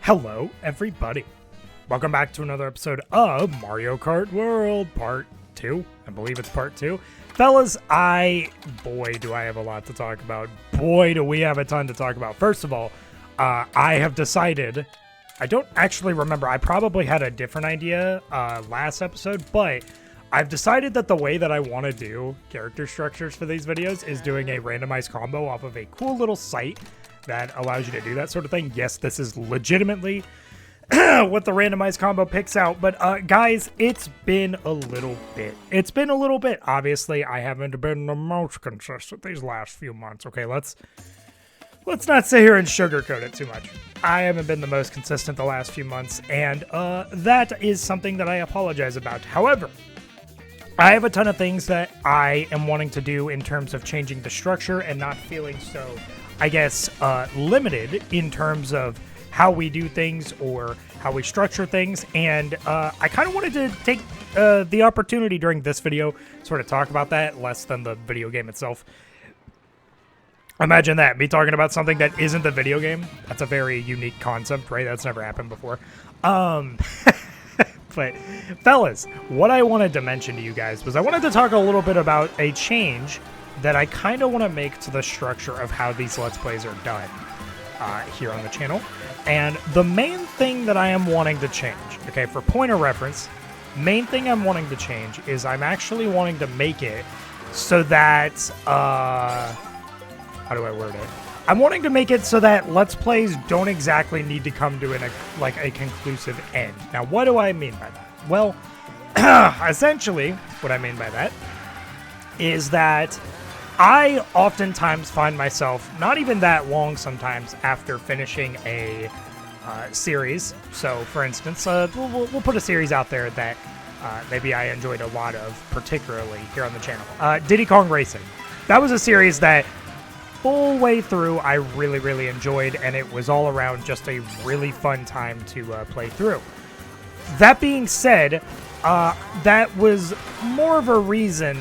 Hello, everybody. Welcome back to another episode of Mario Kart World, Part 2. I believe it's Part 2. Fellas, boy, do I have a lot to talk about. Boy, do we have a ton to talk about. First of all, I have decided, I don't actually remember, I probably had a different idea last episode, but I've decided that the way that I want to do character structures for these videos is doing a randomized combo off of a cool little site that allows you to do that sort of thing. Yes, this is legitimately what the randomized combo picks out. But guys, it's been a little bit. Obviously, I haven't been the most consistent these last few months. Okay, let's not sit here and sugarcoat it too much. I haven't been the most consistent the last few months, and that is something that I apologize about. However, I have a ton of things that I am wanting to do in terms of changing the structure and not feeling so, I guess, limited in terms of how we do things or how we structure things. And I kind of wanted to take the opportunity during this video to sort of talk about that, less than the video game itself. Imagine that, me talking about something that isn't the video game. That's a very unique concept, right? That's never happened before. But fellas, what I wanted to mention to you guys was I wanted to talk a little bit about a change that I kind of want to make to the structure of how these Let's Plays are done here on the channel. And the main thing that I am wanting to change, okay, for point of reference, main thing I'm wanting to change is I'm actually wanting to make it so that, how do I word it? I'm wanting to make it so that Let's Plays don't exactly need to come to a conclusive end. Now, what do I mean by that? Well, essentially, what I mean by that is that I oftentimes find myself, not even that long sometimes, after finishing a series. So, for instance, we'll put a series out there that maybe I enjoyed a lot of, particularly here on the channel. Diddy Kong Racing. That was a series that full way through I really, really enjoyed, and it was all around just a really fun time to play through. That being said, that was more of a reason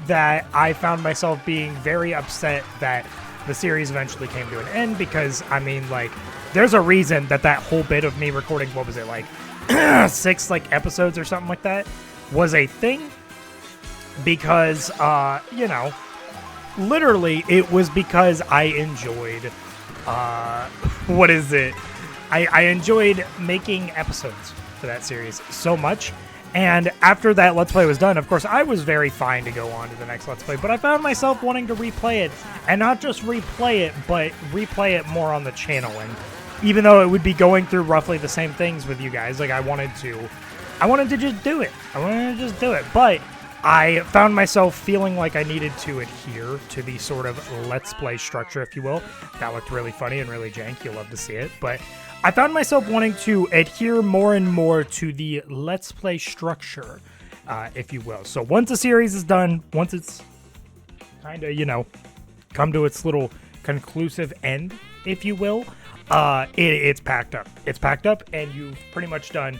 that I found myself being very upset that the series eventually came to an end, because, I mean, like, there's a reason that whole bit of me recording, what was it, like, 6, episodes or something like that, was a thing, because, you know, literally, it was because I enjoyed, what is it? I enjoyed making episodes for that series so much. And after that Let's Play was done, of course, I was very fine to go on to the next Let's Play, but I found myself wanting to replay it, and not just replay it, but replay it more on the channel. And even though it would be going through roughly the same things with you guys, like, I wanted to just do it. But I found myself feeling like I needed to adhere to the sort of Let's Play structure, if you will. That looked really funny and really jank. You'll love to see it. But I found myself wanting to adhere more and more to the Let's Play structure, if you will. So once a series is done, once it's kind of, you know, come to its little conclusive end, if you will, it's packed up. It's packed up, and you've pretty much done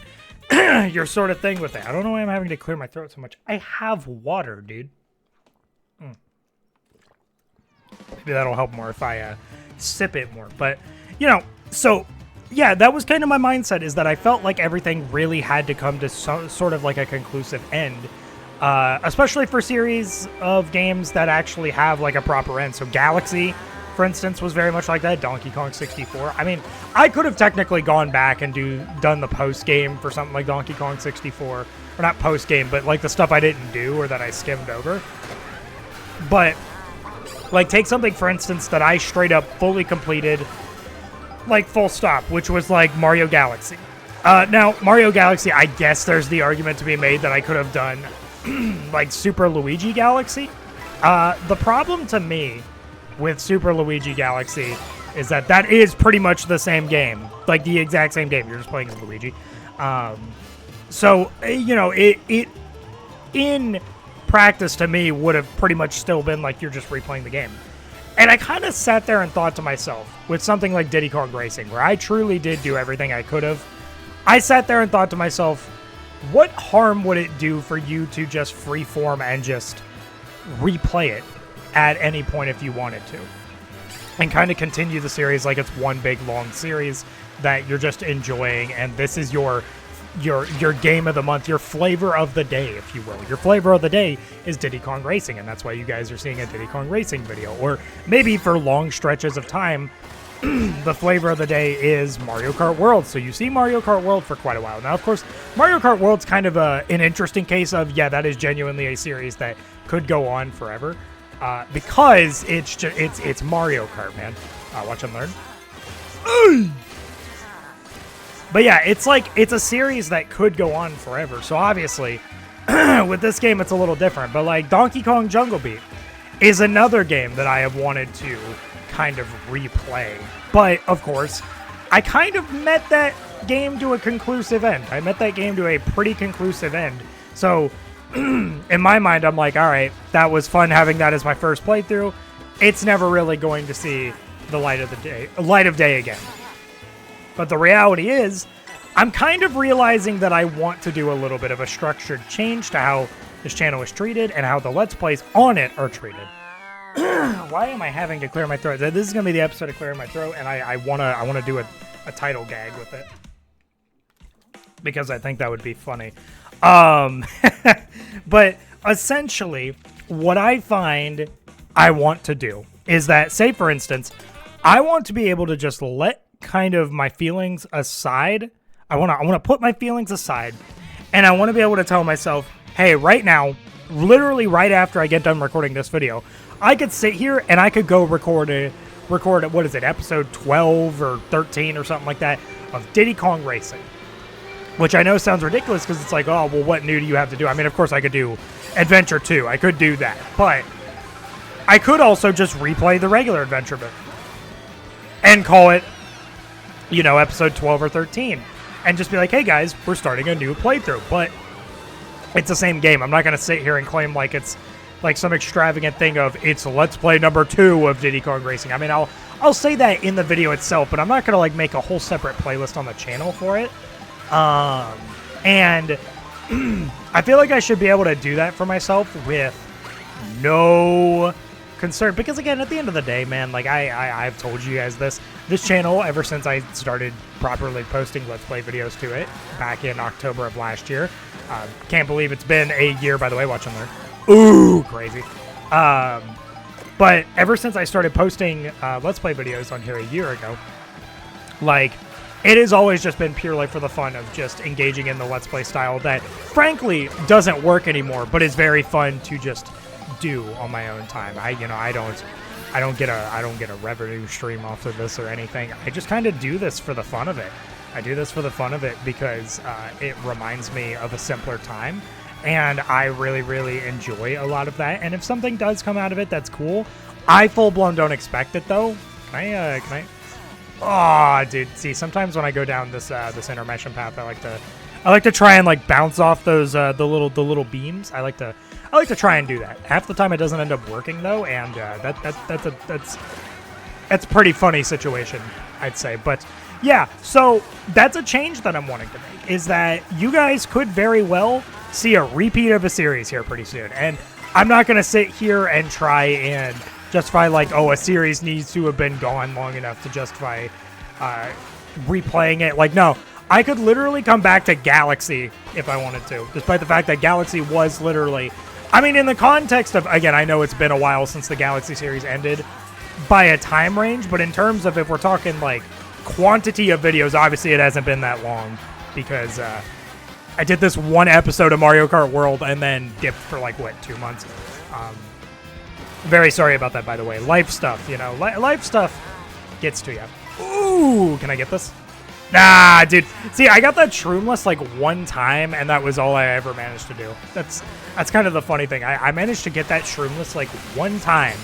your sort of thing with it. I don't know why I'm having to clear my throat so much. I have water, dude. Maybe that'll help more if I sip it more. But, you know, so yeah, that was kind of my mindset, is that I felt like everything really had to come to sort of like a conclusive end, especially for series of games that actually have like a proper end. So Galaxy, for instance, was very much like that. Donkey Kong 64. I mean, I could have technically gone back and done the post game for something like Donkey Kong 64, or not post game, but like the stuff I didn't do or that I skimmed over. But like, take something, for instance, that I straight up fully completed, like full stop, which was like Mario Galaxy. Now, Mario Galaxy, I guess there's the argument to be made that I could have done like Super Luigi Galaxy. The problem to me with Super Luigi Galaxy is that is pretty much the same game, like the exact same game. You're just playing as Luigi. So, you know, it in practice to me would have pretty much still been like you're just replaying the game. And I kind of sat there and thought to myself, with something like Diddy Kong Racing, where I truly did do everything I could have, I sat there and thought to myself, what harm would it do for you to just freeform and just replay it at any point if you wanted to? And kind of continue the series like it's one big long series that you're just enjoying, and this is your game of the month, your flavor of the day, if you will. Your flavor of the day is Diddy Kong Racing, and that's why you guys are seeing a Diddy Kong Racing video. Or maybe for long stretches of time, the flavor of the day is Mario Kart World. So you see Mario Kart World for quite a while. Now, of course, Mario Kart World's kind of an interesting case of, yeah, that is genuinely a series that could go on forever. Because it's Mario Kart, man. Watch and learn. But yeah, it's a series that could go on forever. So obviously, with this game, it's a little different. But like Donkey Kong Jungle Beat is another game that I have wanted to kind of replay. But of course, I kind of met that game to a conclusive end. I met that game to a pretty conclusive end. So in my mind, I'm like, all right, that was fun having that as my first playthrough. It's never really going to see the light of day again. But the reality is, I'm kind of realizing that I want to do a little bit of a structured change to how this channel is treated and how the Let's Plays on it are treated. Why am I having to clear my throat? This is going to be the episode of clearing my throat, and I wanna do a title gag with it. Because I think that would be funny. But essentially, what I find I want to do is that, say for instance, I want to be able to just let kind of my feelings aside. I want to put my feelings aside, and I want to be able to tell myself, hey, right now, literally right after I get done recording this video, I could sit here and I could go record what is it, episode 12 or 13 or something like that of Diddy Kong Racing. Which I know sounds ridiculous because it's like, oh, well, what new do you have to do? I mean, of course I could do Adventure 2. I could do that. But I could also just replay the regular Adventure bit and call it, you know, episode 12 or 13. And just be like, hey, guys, we're starting a new playthrough. But it's the same game. I'm not going to sit here and claim like it's like some extravagant thing of it's Let's Play number 2 of Diddy Kong Racing. I mean, I'll say that in the video itself, but I'm not going to like make a whole separate playlist on the channel for it. And I feel like I should be able to do that for myself with no concern. Because again, at the end of the day, man, like I've told you guys this channel, ever since I started properly posting Let's Play videos to it back in October of last year. Can't believe it's been a year, by the way, watch and learn. Ooh, crazy. But ever since I started posting Let's Play videos on here a year ago, like, it has always just been purely for the fun of just engaging in the Let's Play style that, frankly, doesn't work anymore, but is very fun to just do on my own time. I don't get a revenue stream off of this or anything. I just kind of do this for the fun of it. I do this for the fun of it because it reminds me of a simpler time, and I really, really enjoy a lot of that. And if something does come out of it, that's cool. I full-blown don't expect it, though. Can I? Oh, dude. See, sometimes when I go down this intermission path, I like to try and like bounce off those the little beams. I like to try and do that. Half the time it doesn't end up working though, and that's a pretty funny situation, I'd say. But yeah, so that's a change that I'm wanting to make, is that you guys could very well see a repeat of a series here pretty soon. And I'm not going to sit here and try and justify like, oh, a series needs to have been gone long enough to justify replaying it. Like, no, I could literally come back to Galaxy if I wanted to, despite the fact that Galaxy was literally, I mean, in the context of, again, I know it's been a while since the Galaxy series ended by a time range, but in terms of if we're talking like quantity of videos, obviously it hasn't been that long because I did this one episode of Mario Kart World and then dipped for like, what, 2 months? Very sorry about that, by the way. Life stuff, you know. Life stuff gets to you. Ooh, can I get this? Nah, dude. See, I got that shroomless like one time, and that was all I ever managed to do. That's kind of the funny thing. I managed to get that shroomless like one time,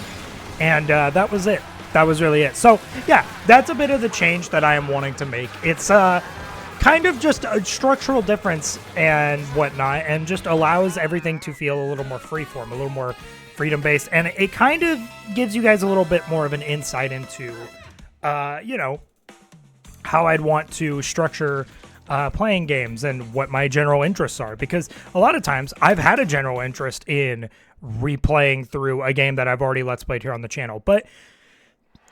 and that was it. That was really it. So, yeah, that's a bit of the change that I am wanting to make. It's kind of just a structural difference and whatnot, and just allows everything to feel a little more freeform, a little more freedom-based, and it kind of gives you guys a little bit more of an insight into, you know, how I'd want to structure playing games and what my general interests are. Because a lot of times I've had a general interest in replaying through a game that I've already Let's Played here on the channel, but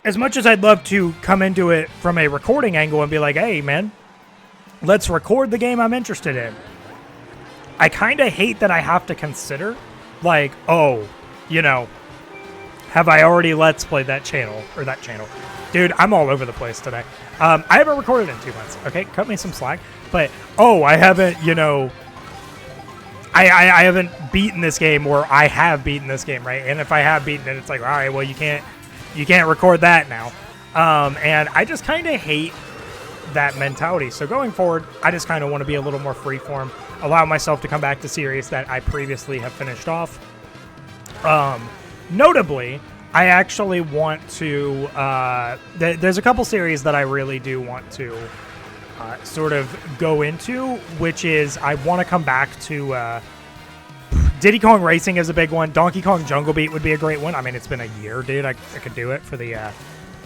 as much as I'd love to come into it from a recording angle and be like, hey, man, let's record the game I'm interested in, I kind of hate that I have to consider, like, oh, you know, have I already Let's Played that channel, or that channel? Dude, I'm all over the place today. I haven't recorded in 2 months, okay? Cut me some slack. But, oh, I haven't, you know, I haven't beaten this game, or I have beaten this game, right? And if I have beaten it, it's like, all right, well, you can't record that now. And I just kind of hate that mentality. So going forward, I just kind of want to be a little more freeform, allow myself to come back to series that I previously have finished off. Notably, I actually want to, there's a couple series that I really do want to sort of go into, which is I want to come back to Diddy Kong Racing is a big one. Donkey Kong Jungle Beat would be a great one. I mean, it's been a year, dude. I could do it for the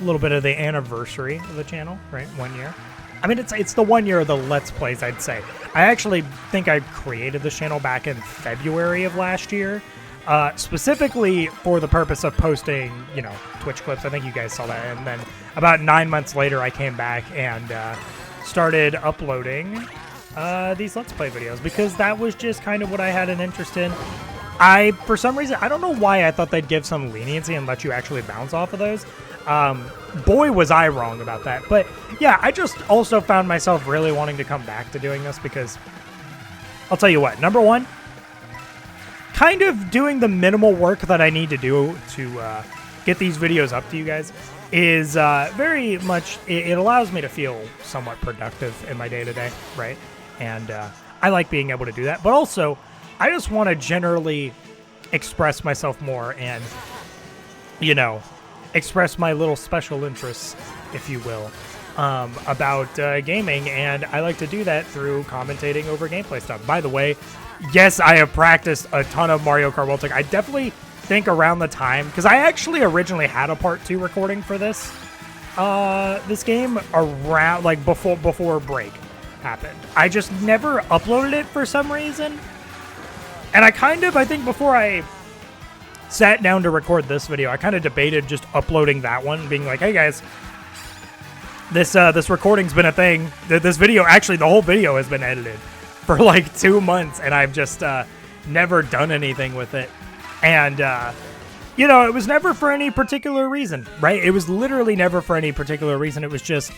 little bit of the anniversary of the channel, right? 1 year. I mean, it's the 1 year of the Let's Plays, I'd say. I actually think I created this channel back in February of last year, specifically for the purpose of posting, you know, Twitch clips. I think you guys saw that. And then about 9 months later, I came back and started uploading these Let's Play videos because that was just kind of what I had an interest in. For some reason, I don't know why I thought they'd give some leniency and let you actually bounce off of those. Boy, was I wrong about that. But yeah, I just also found myself really wanting to come back to doing this because I'll tell you what, number one, kind of doing the minimal work that I need to do to get these videos up to you guys is very much, it allows me to feel somewhat productive in my day-to-day, right? And I like being able to do that. But also, I just want to generally express myself more and, you know, express my little special interests, if you will, about gaming. And I like to do that through commentating over gameplay stuff. By the way, yes, I have practiced a ton of Mario Kart World. I definitely think around the time, because I actually originally had a part 2 recording for this game around, like, before break happened. I just never uploaded it for some reason. And I think before I sat down to record this video, I kind of debated just uploading that one, being like, hey guys, this recording's been a thing. This video, actually the whole video has been edited for like 2 months, and I've just never done anything with it. And you know, it was never for any particular reason, right? It was literally never for any particular reason. It was just,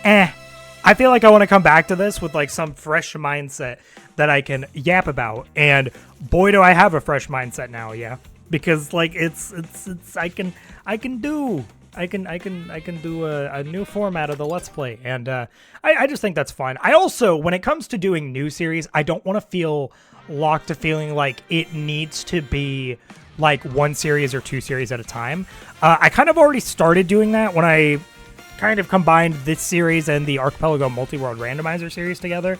I feel like I want to come back to this with like some fresh mindset that I can yap about. And boy, do I have a fresh mindset now, yeah. Because like I can do a new format of the Let's Play, and I just think that's fun. I also, when it comes to doing new series, I don't want to feel locked to feeling like it needs to be like one series or 2 series at a time. I kind of already started doing that when I kind of combined this series and the Archipelago Multi-World Randomizer series together.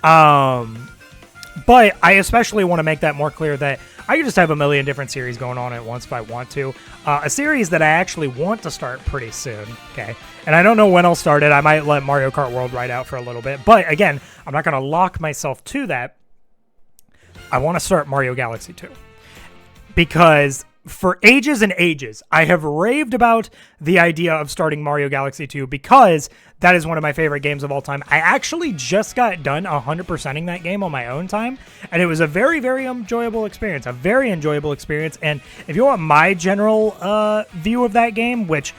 But I especially want to make that more clear that I can just have a million different series going on at once if I want to. A series that I actually want to start pretty soon, okay? And I don't know when I'll start it. I might let Mario Kart World ride out for a little bit. But again, I'm not going to lock myself to that. I want to start Mario Galaxy 2. Because for ages and ages, I have raved about the idea of starting Mario Galaxy 2 because that is one of my favorite games of all time. I actually just got done 100%ing that game on my own time, and it was a very, very enjoyable experience. And if you want my general view of that game, which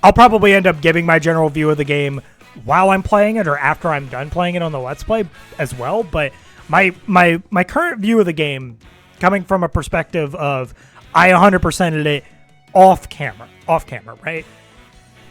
I'll probably end up giving my general view of the game while I'm playing it or after I'm done playing it on the Let's Play as well, but my current view of the game, coming from a perspective of I 100%ed it off camera, right?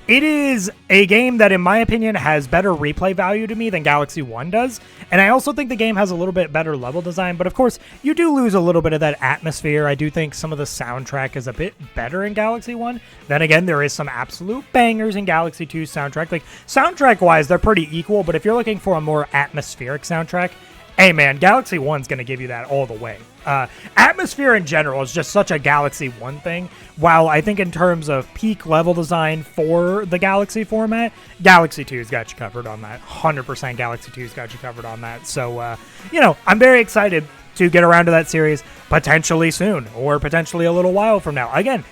It is a game that, in my opinion, has better replay value to me than Galaxy 1 does. And I also think the game has a little bit better level design. But, of course, you do lose a little bit of that atmosphere. I do think some of the soundtrack is a bit better in Galaxy 1. Then again, there is some absolute bangers in Galaxy 2's soundtrack. Like, soundtrack-wise, they're pretty equal. But if you're looking for a more atmospheric soundtrack, hey, man, Galaxy 1's going to give you that all the way. Atmosphere in general is just such a Galaxy 1 thing, while I think in terms of peak level design for the Galaxy format, Galaxy 2's got you covered on that. 100% Galaxy 2's got you covered on that. So, you know, I'm very excited to get around to that series potentially soon, or potentially a little while from now. Again,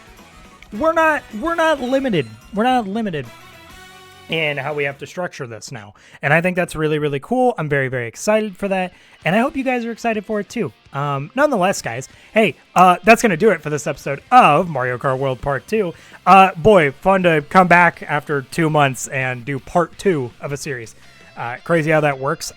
we're not limited. We're not limited in how we have to structure this now. And I think that's really, really cool. I'm very, very excited for that. And I hope you guys are excited for it too. Nonetheless, guys, hey, that's going to do it for this episode of Mario Kart World Part 2. Boy, fun to come back after 2 months and do Part 2 of a series. Crazy how that works.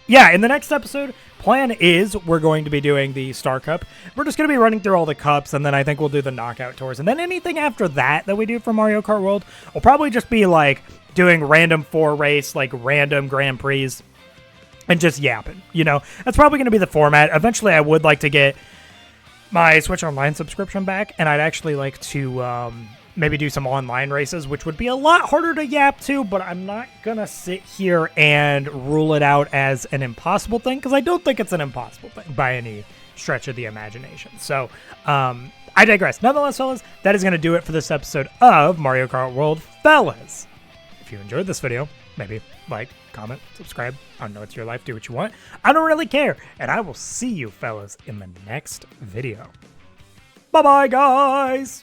Yeah, in the next episode, plan is we're going to be doing the Star Cup. We're just going to be running through all the cups, and then I think we'll do the knockout tours. And then anything after that we do for Mario Kart World will probably just be like doing random 4 race, like random Grand Prix, and just yapping. You know, that's probably going to be the format. Eventually, I would like to get my Switch Online subscription back, and I'd actually like to maybe do some online races, which would be a lot harder to yap to, but I'm not going to sit here and rule it out as an impossible thing, because I don't think it's an impossible thing by any stretch of the imagination. So, I digress. Nonetheless, fellas, that is going to do it for this episode of Mario Kart World. Fellas, if you enjoyed this video, maybe like, comment, subscribe. I don't know, it's your life. Do what you want. I don't really care. And I will see you, fellas, in the next video. Bye-bye, guys!